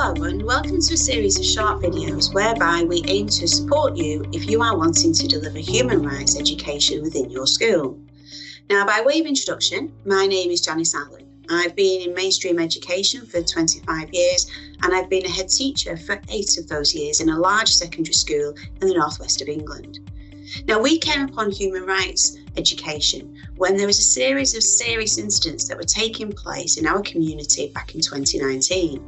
Hello and welcome to a series of short videos whereby we aim to support you if you are wanting to deliver human rights education within your school. Now, by way of introduction, my name is Janice Allen. I've been in mainstream education for 25 years and I've been a head teacher for 8 of those years in a large secondary school in the northwest of England. Now, we came upon human rights education when there was a series of serious incidents that were taking place in our community back in 2019.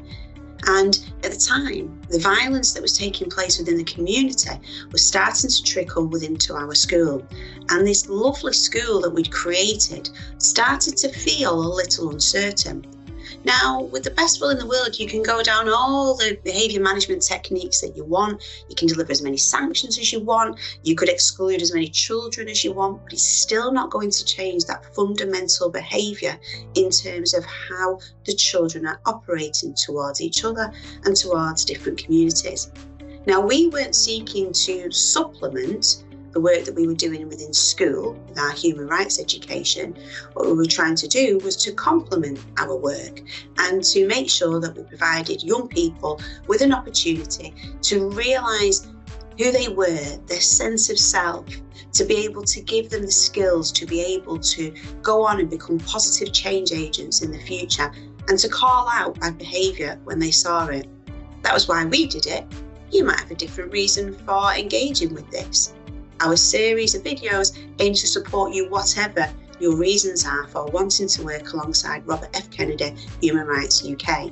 And at the time, the violence that was taking place within the community was starting to trickle into our school. And this lovely school that we'd created started to feel a little uncertain. Now, with the best will in the world, you can go down all the behaviour management techniques that you want. You can deliver as many sanctions as you want. You could exclude as many children as you want, but it's still not going to change that fundamental behaviour in terms of how the children are operating towards each other and towards different communities. Now, we weren't seeking to supplement the work that we were doing within school with our human rights education. What we were trying to do was to complement our work and to make sure that we provided young people with an opportunity to realise who they were, their sense of self, to be able to give them the skills to be able to go on and become positive change agents in the future and to call out bad behaviour when they saw it. That was why we did it. You might have a different reason for engaging with this. Our series of videos aim to support you whatever your reasons are for wanting to work alongside Robert F. Kennedy Human Rights UK.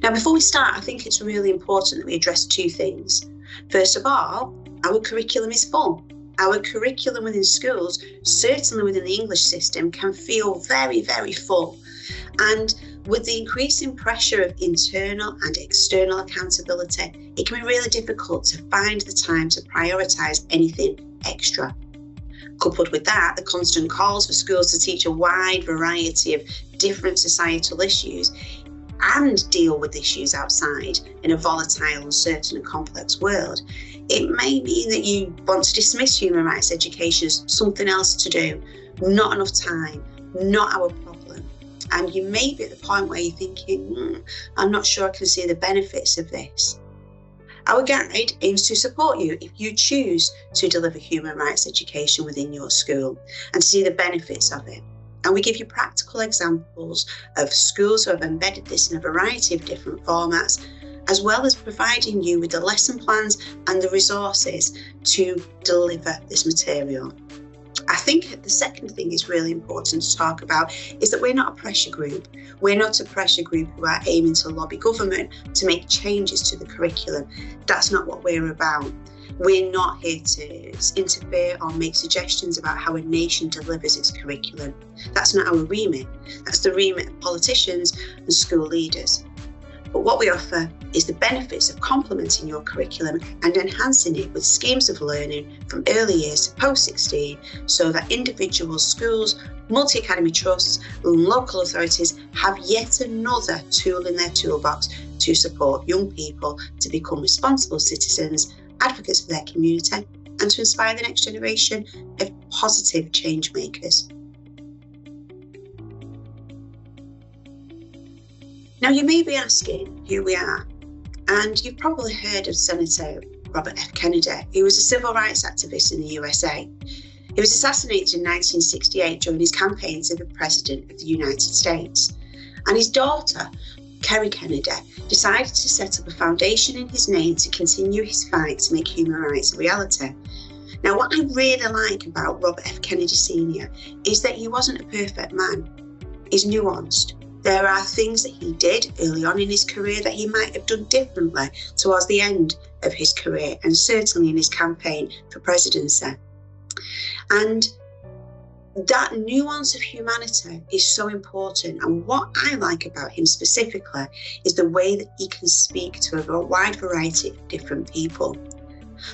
Now, before we start, I think it's really important that we address two things. First of all, our curriculum is full. Our curriculum within schools, certainly within the English system, can feel very, very full. And with the increasing pressure of internal and external accountability, it can be really difficult to find the time to prioritise anything extra. Coupled with that, the constant calls for schools to teach a wide variety of different societal issues and deal with issues outside in a volatile, uncertain and complex world, it may mean that you want to dismiss human rights education as something else to do, not enough time, not our problem. And you may be at the point where you're thinking, I'm not sure I can see the benefits of this. Our guide aims to support you if you choose to deliver human rights education within your school and to see the benefits of it. And we give you practical examples of schools who have embedded this in a variety of different formats, as well as providing you with the lesson plans and the resources to deliver this material. I think the second thing is really important to talk about is that we're not a pressure group. We're not a pressure group who are aiming to lobby government to make changes to the curriculum. That's not what we're about. We're not here to interfere or make suggestions about how a nation delivers its curriculum. That's not our remit. That's the remit of politicians and school leaders. But what we offer is the benefits of complementing your curriculum and enhancing it with schemes of learning from early years to post-16 so that individuals, schools, multi-academy trusts and local authorities have yet another tool in their toolbox to support young people to become responsible citizens, advocates for their community and to inspire the next generation of positive change makers. Now, you may be asking who we are, and you've probably heard of Senator Robert F. Kennedy, who was a civil rights activist in the USA. He was assassinated in 1968 during his campaign to be President of the United States. And his daughter, Kerry Kennedy, decided to set up a foundation in his name to continue his fight to make human rights a reality. Now, what I really like about Robert F. Kennedy Sr. is that he wasn't a perfect man. He's nuanced. There are things that he did early on in his career that he might have done differently towards the end of his career and certainly in his campaign for presidency. And that nuance of humanity is so important. And what I like about him specifically is the way that he can speak to a wide variety of different people.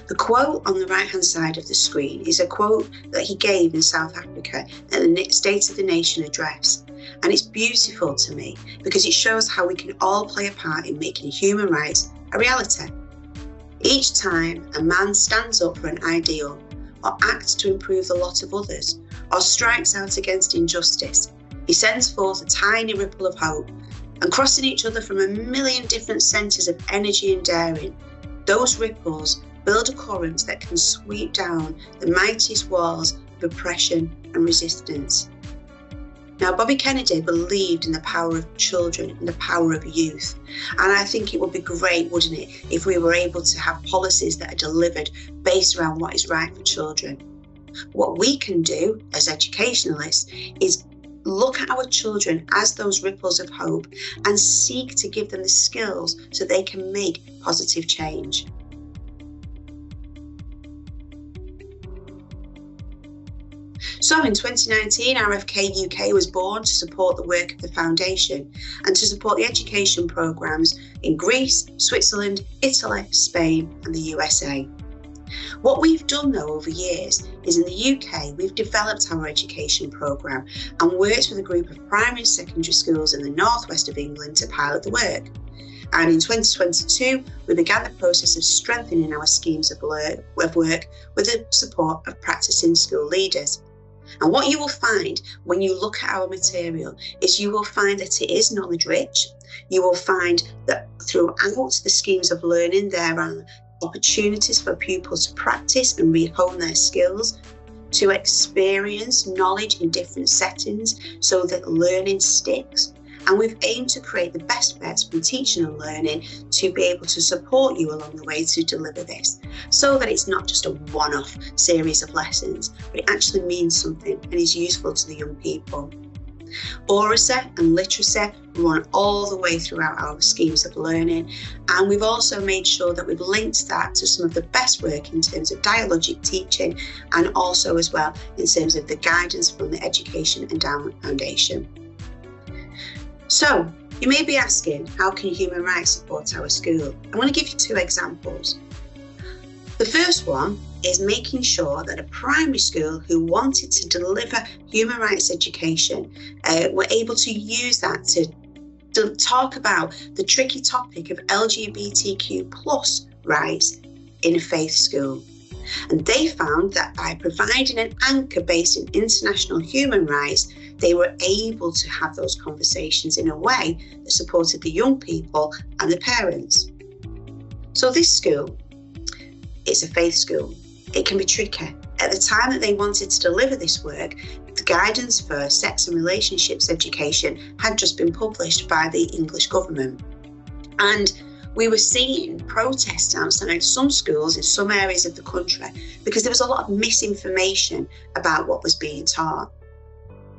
The quote on the right-hand side of the screen is a quote that he gave in South Africa at the State of the Nation address. And it's beautiful to me because it shows how we can all play a part in making human rights a reality. Each time a man stands up for an ideal or acts to improve the lot of others or strikes out against injustice, He sends forth a tiny ripple of hope, and crossing each other from a million different centres of energy and daring, those ripples build a current that can sweep down the mightiest walls of oppression and resistance. Now, Bobby Kennedy believed in the power of children and the power of youth. And I think it would be great, wouldn't it, if we were able to have policies that are delivered based around what is right for children. What we can do as educationalists is look at our children as those ripples of hope and seek to give them the skills so they can make positive change. So in 2019, RFK UK was born to support the work of the foundation and to support the education programmes in Greece, Switzerland, Italy, Spain and the USA. What we've done though over years is in the UK, we've developed our education programme and worked with a group of primary and secondary schools in the northwest of England to pilot the work. And in 2022, we began the process of strengthening our schemes of work with the support of practising school leaders. And what you will find when you look at our material is you will find that it is knowledge rich. You will find that throughout the schemes of learning, there are opportunities for pupils to practice and rehome their skills, to experience knowledge in different settings so that learning sticks. And we've aimed to create the best bets from teaching and learning to be able to support you along the way to deliver this, so that it's not just a one-off series of lessons, but it actually means something and is useful to the young people. Oracy and literacy run all the way throughout our schemes of learning, and we've also made sure that we've linked that to some of the best work in terms of dialogic teaching and also as well in terms of the guidance from the Education Endowment Foundation. So, you may be asking, how can human rights support our school? I'm going to give you two examples. The first one is making sure that a primary school who wanted to deliver human rights education were able to use that to talk about the tricky topic of LGBTQ plus rights in a faith school. And they found that by providing an anchor based in international human rights, they were able to have those conversations in a way that supported the young people and the parents. So this school, it's a faith school. It can be tricky. At the time that they wanted to deliver this work, the guidance for sex and relationships education had just been published by the English government. And we were seeing protests outside some schools in some areas of the country because there was a lot of misinformation about what was being taught.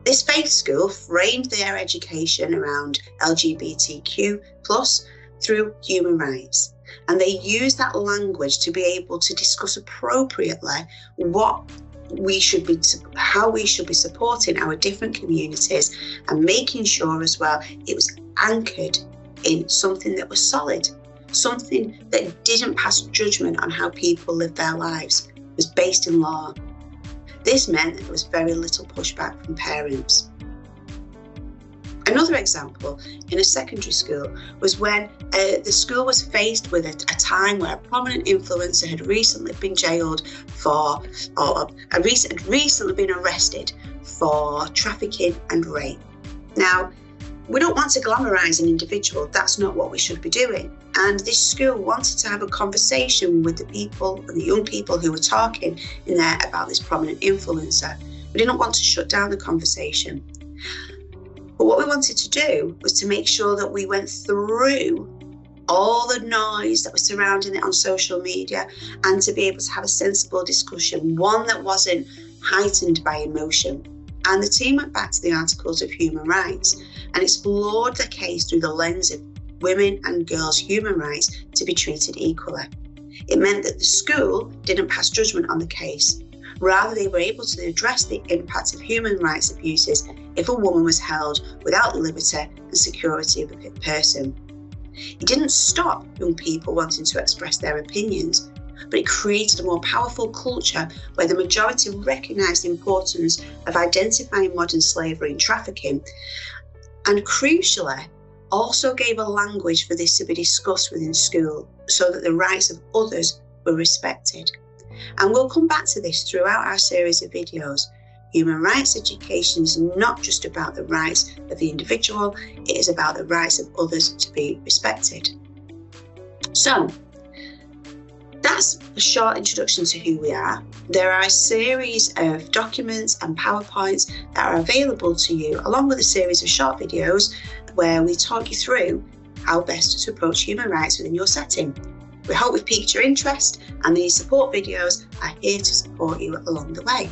This faith school framed their education around LGBTQ plus through human rights. And they used that language to be able to discuss appropriately how we should be supporting our different communities and making sure as well it was anchored in something that was solid, something that didn't pass judgment on how people live their lives, was based in law. This meant that there was very little pushback from parents. Another example in a secondary school was when the school was faced with a time where a prominent influencer had recently been jailed had recently been arrested for trafficking and rape. Now, we don't want to glamorise an individual, that's not what we should be doing. And this school wanted to have a conversation with the people, the young people who were talking in there about this prominent influencer. We didn't want to shut down the conversation. But what we wanted to do was to make sure that we went through all the noise that was surrounding it on social media and to be able to have a sensible discussion, one that wasn't heightened by emotion. And the team went back to the Articles of Human Rights and explored the case through the lens of women and girls' human rights to be treated equally. It meant that the school didn't pass judgment on the case. Rather, they were able to address the impact of human rights abuses if a woman was held without the liberty and security of a person. It didn't stop young people wanting to express their opinions, but it created a more powerful culture where the majority recognised the importance of identifying modern slavery and trafficking, and crucially, also gave a language for this to be discussed within school so that the rights of others were respected. And we'll come back to this throughout our series of videos. Human rights education is not just about the rights of the individual, it is about the rights of others to be respected. So, that's a short introduction to who we are. There are a series of documents and PowerPoints that are available to you, along with a series of short videos where we talk you through how best to approach human rights within your setting. We hope we've piqued your interest, and these support videos are here to support you along the way.